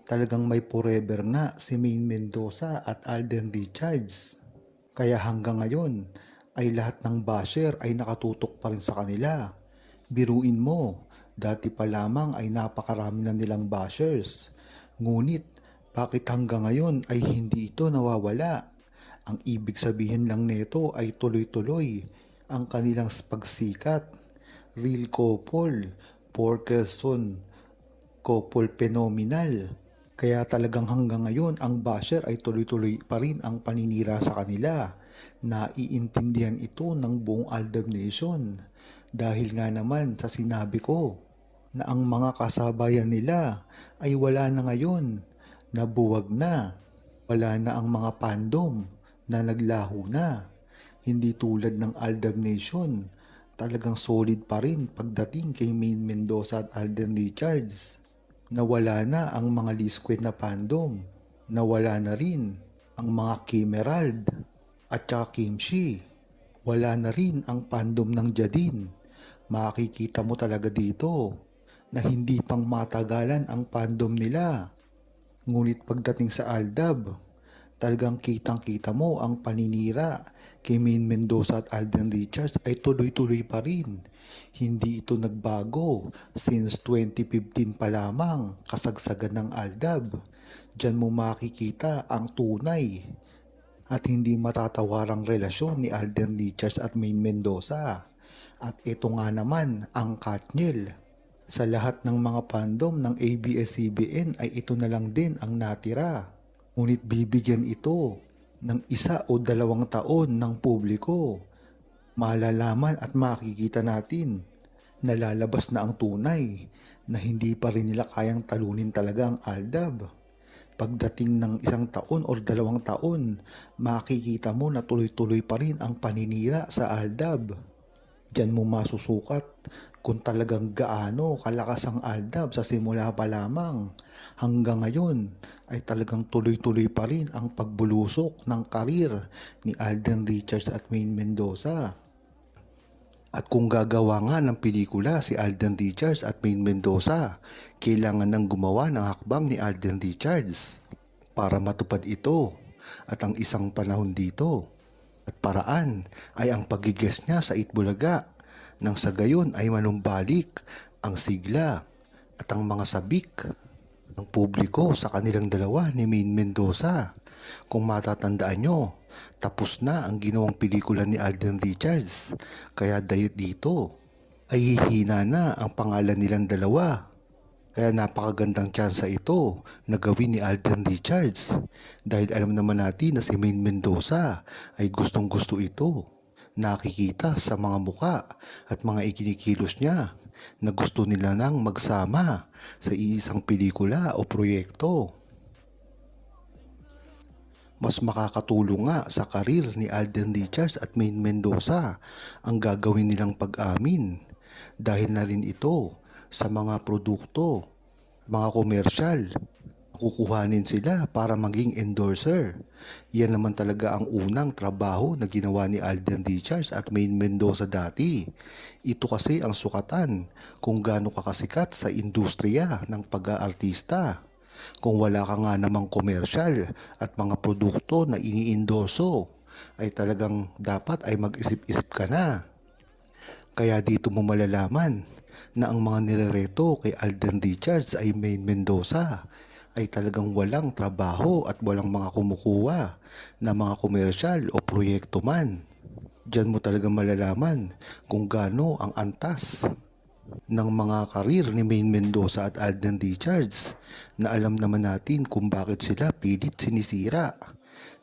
Talagang may forever nga si Maine Mendoza at Alden Richards. Kaya hanggang ngayon ay lahat ng basher ay nakatutok pa rin sa kanila. Biruin mo, dati pa lamang ay napakarami na nilang bashers. Ngunit bakit hanggang ngayon ay hindi ito nawawala? Ang ibig sabihin lang nito ay tuloy-tuloy ang kanilang pagsikat. Real couple, 4 person, couple phenomenal. Kaya talagang hanggang ngayon ang basher ay tuloy-tuloy pa rin ang paninira sa kanila. Naiintindihan ito ng buong Aldab Nation. Dahil nga naman sa sinabi ko na ang mga kasabayan nila ay wala na ngayon, nabuwag na. Wala na ang mga fandom na naglaho na. Hindi tulad ng Aldab Nation, talagang solid pa rin pagdating kay Maine Mendoza at Alden Richards. Nawala na ang mga Lisquid na fandom. Nawala na rin ang mga Kimerald at saka Kimchi. Wala na rin ang fandom ng Jadin. Makikita mo talaga dito na hindi pang matagalan ang fandom nila. Ngunit pagdating sa Aldab, talagang kitang-kita mo ang paninira kay Maine Mendoza at Alden Richards ay tuloy-tuloy pa rin. Hindi ito nagbago since 2015 pa lamang kasagsagan ng Aldab. Diyan mo makikita ang tunay at hindi matatawarang relasyon ni Alden Richards at Maine Mendoza. At ito nga naman ang Katniel. Sa lahat ng mga fandom ng ABS-CBN ay ito na lang din ang natira. Ngunit bibigyan ito ng 1 o 2 taon ng publiko. Malalaman at makikita natin na lalabas na ang tunay na hindi pa rin nila kayang talunin talaga ang Aldab. Pagdating ng 1 taon o 2 taon, makikita mo na tuloy-tuloy pa rin ang paninira sa Aldab. Diyan mo masusukat kung talagang gaano kalakas ang Aldab sa simula pa lamang. Hanggang ngayon ay talagang tuloy-tuloy pa rin ang pagbulusok ng karir ni Alden Richards at Maine Mendoza. At kung gagawa nga ng pelikula si Alden Richards at Maine Mendoza, kailangan nang gumawa ng hakbang ni Alden Richards para matupad ito. At ang isang panahon dito at paraan ay ang pagigest niya sa Itbulaga nang sa gayon ay manumbalik ang sigla at ang mga sabik ng publiko sa kanilang dalawa ni Maine Mendoza. Kung matatandaan nyo, tapos na ang ginawang pelikula ni Alden Richards, kaya dito ay hihina na ang pangalan nilang dalawa. Kaya napakagandang tsansa ito na gawin ni Alden Richards dahil alam naman natin na si Maine Mendoza ay gustong gusto ito. Nakikita sa mga muka at mga ikinikilos niya na gusto nila nang magsama sa iisang pelikula o proyekto. Mas makakatulong nga sa karir ni Alden Richards at Maine Mendoza ang gagawin nilang pag-amin dahil na rin ito sa mga produkto, mga komersyal. Kukuhanin sila para maging endorser. Yan naman talaga ang unang trabaho na ginawa ni Alden Richards at Maine Mendoza dati. Ito kasi ang sukatan kung gaano kakasikat sa industriya ng pag-aartista. Kung wala ka nga namang komersyal at mga produkto na iniendorso, ay talagang dapat ay mag-isip-isip ka na. Kaya dito mo malalaman na ang mga nirereto kay Alden Richards ay Maine Mendoza ay talagang walang trabaho at walang mga kumukuha na mga komersyal o proyekto man. Diyan mo talagang malalaman kung gaano ang antas ng mga karir ni Maine Mendoza at Alden Richards na alam naman natin kung bakit sila pilit sinisira.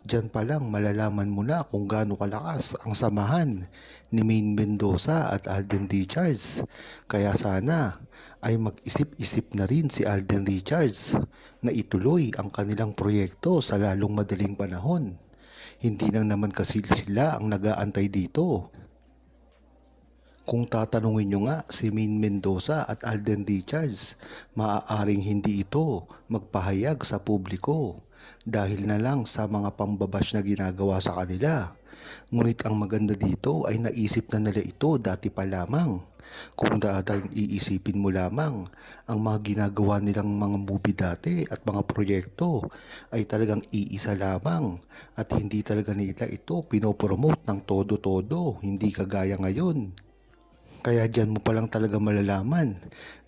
Diyan pa lang malalaman mo na kung gaano kalakas ang samahan ni Maine Mendoza at Alden Richards. Kaya sana ay mag-isip-isip na rin si Alden Richards na ituloy ang kanilang proyekto sa lalong madaling panahon. Hindi lang naman kasi sila ang nag-aantay dito. Kung tatanungin nyo nga si Maine Mendoza at Alden Richards, maaaring hindi ito magpahayag sa publiko dahil na lang sa mga pambabash na ginagawa sa kanila. Ngunit ang maganda dito ay naisip na nila ito dati pa lamang. Kung dating iisipin mo lamang, ang mga ginagawa nilang mga movie dati at mga proyekto ay talagang iisa lamang at hindi talaga nila ito pinopromote ng todo-todo, hindi kagaya ngayon. Kaya dyan mo palang talaga malalaman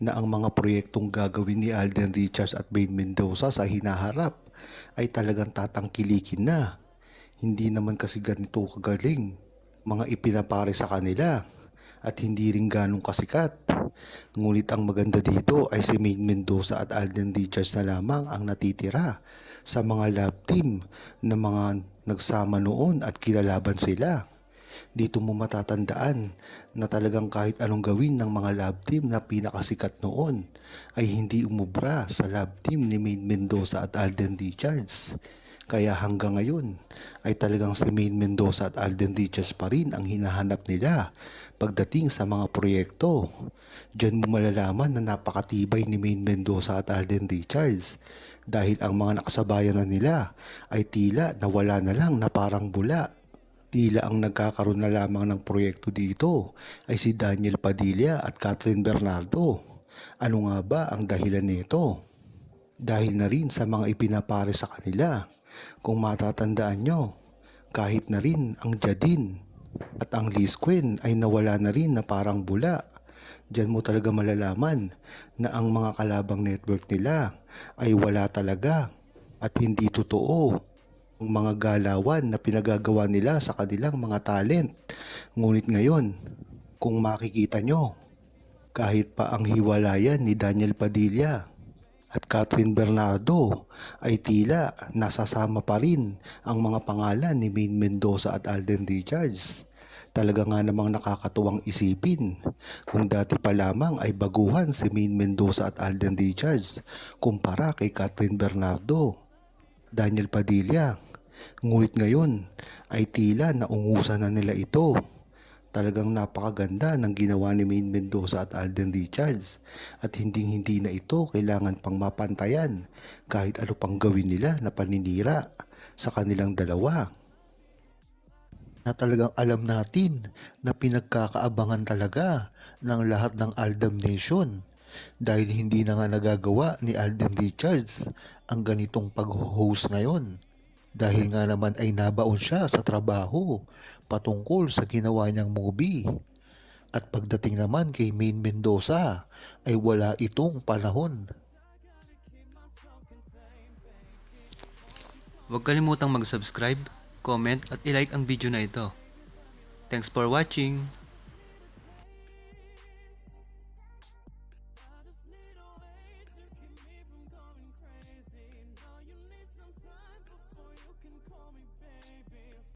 na ang mga proyektong gagawin ni Alden Richards at Maine Mendoza sa hinaharap ay talagang tatangkilikin na. Hindi naman kasi ganito kagaling mga ipinapare sa kanila at hindi rin ganong kasikat. Ngunit ang maganda dito ay si Maine Mendoza at Alden Richards na lamang ang natitira sa mga love team na mga nagsama noon at kilalaban sila. Dito mo matatandaan na talagang kahit anong gawin ng mga love team na pinakasikat noon ay hindi umubra sa love team ni Maine Mendoza at Alden Richards. Kaya hanggang ngayon ay talagang si Maine Mendoza at Alden Richards pa rin ang hinahanap nila pagdating sa mga proyekto. Diyan mo malalaman na napakatibay ni Maine Mendoza at Alden Richards dahil ang mga nakasabayan na nila ay tila nawala na lang na parang bula. Tila ang nagkakaroon na lamang ng proyekto dito ay si Daniel Padilla at Catherine Bernardo. Ano nga ba ang dahilan nito? Dahil na rin sa mga ipinapare sa kanila. Kung matatandaan nyo, kahit na rin ang Jadine at ang Liz Quinn ay nawala na rin na parang bula. Diyan mo talaga malalaman na ang mga kalabang network nila ay wala talaga at hindi totoo ang mga galawan na pinagagawa nila sa kanilang mga talent. Ngunit ngayon, kung makikita nyo, kahit pa ang hiwalayan ni Daniel Padilla at Catherine Bernardo ay tila nasasama pa rin ang mga pangalan ni Maine Mendoza at Alden Richards. Talaga nga namang nakakatuwang isipin kung dati pa lamang ay baguhan si Maine Mendoza at Alden Richards kumpara kay Catherine Bernardo, Daniel Padilla. Ngunit ngayon ay tila naungusan na nila ito. Talagang napakaganda ng ginawa ni Maine Mendoza at Alden Richards at hindi na ito kailangan pang mapantayan kahit ano pang gawin nila na paninira sa kanilang dalawa. Na talagang alam natin na pinagkakaabangan talaga ng lahat ng Aldam Nation dahil hindi na nga nagagawa ni Alden Richards ang ganitong pag-host ngayon. Dahil nga naman ay nabaon siya sa trabaho patungkol sa ginawa niyang movie. At pagdating naman kay Maine Mendoza ay wala itong panahon. Huwag kalimutang mag-subscribe, comment at ilike ang video na ito. Thanks for watching!